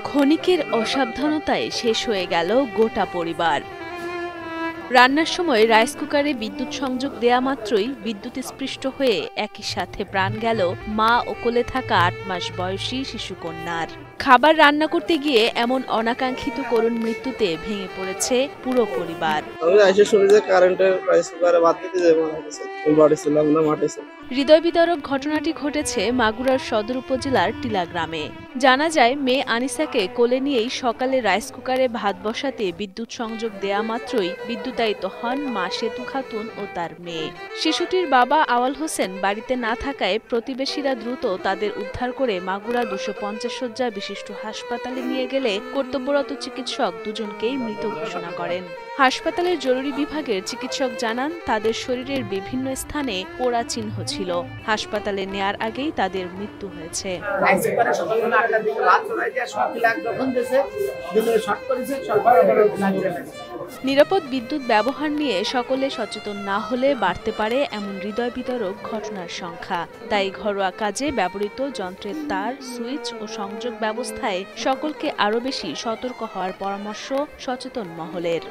ক্ষণিকের অসাবধানতায় শেষ হয়ে গেল গোটা পরিবার। রান্নার সময় রাইস কুকারে বিদ্যুৎ সংযোগ দেয়া মাত্রই বিদ্যুৎস্পৃষ্ট হয়ে একই সাথে প্রাণ গেল মা ও কোলে থাকা ৮ মাস বয়সী শিশুকন্যার। খাবার রান্না করতে গিয়ে এমন অনাকাঙ্ক্ষিত করুণ মৃত্যুতে ভেঙে পড়েছে পুরো পরিবার। হৃদয় বিদারক ঘটনাটি ঘটেছে মাগুরার সদর উপজেলার টিলা গ্রামে। জানা যায়, মেয়ে আনিসাকে কোলে নিয়েই সকালে রাইস কুকারে ভাত বসাতে বিদ্যুৎ সংযোগ দেয়া মাত্রই বিদ্যুতায়িত হন মা সেতু খাতুন ও তার মেয়ে। শিশুটির বাবা আওয়াল হোসেন বাড়িতে না থাকায় প্রতিবেশীরা দ্রুত তাদের উদ্ধার করে মাগুরা ২৫০ শয্যা বিশিষ্ট হাসপাতালে নিয়ে গেলে কর্তব্যরত চিকিৎসক দুজনকেই মৃত ঘোষণা করেন। হাসপাতালের জরুরি বিভাগের চিকিৎসক জানান, তাদের শরীরের বিভিন্ন স্থানে পোড়া চিহ্ন ছিল। হাসপাতালে নেয়ার আগেই তাদের মৃত্যু হয়েছে। নিরাপদ বিদ্যুৎ ব্যবহার নিয়ে সকলে সচেতন না হলে বাড়তে পারে এমন হৃদয় বিদারক ঘটনার সংখ্যা। তাই ঘরোয়া কাজে ব্যবহৃত যন্ত্রের তার, সুইচ ও সংযোগ ব্যবস্থায় সকলকে আরও বেশি সতর্ক হওয়ার পরামর্শ সচেতন মহলের।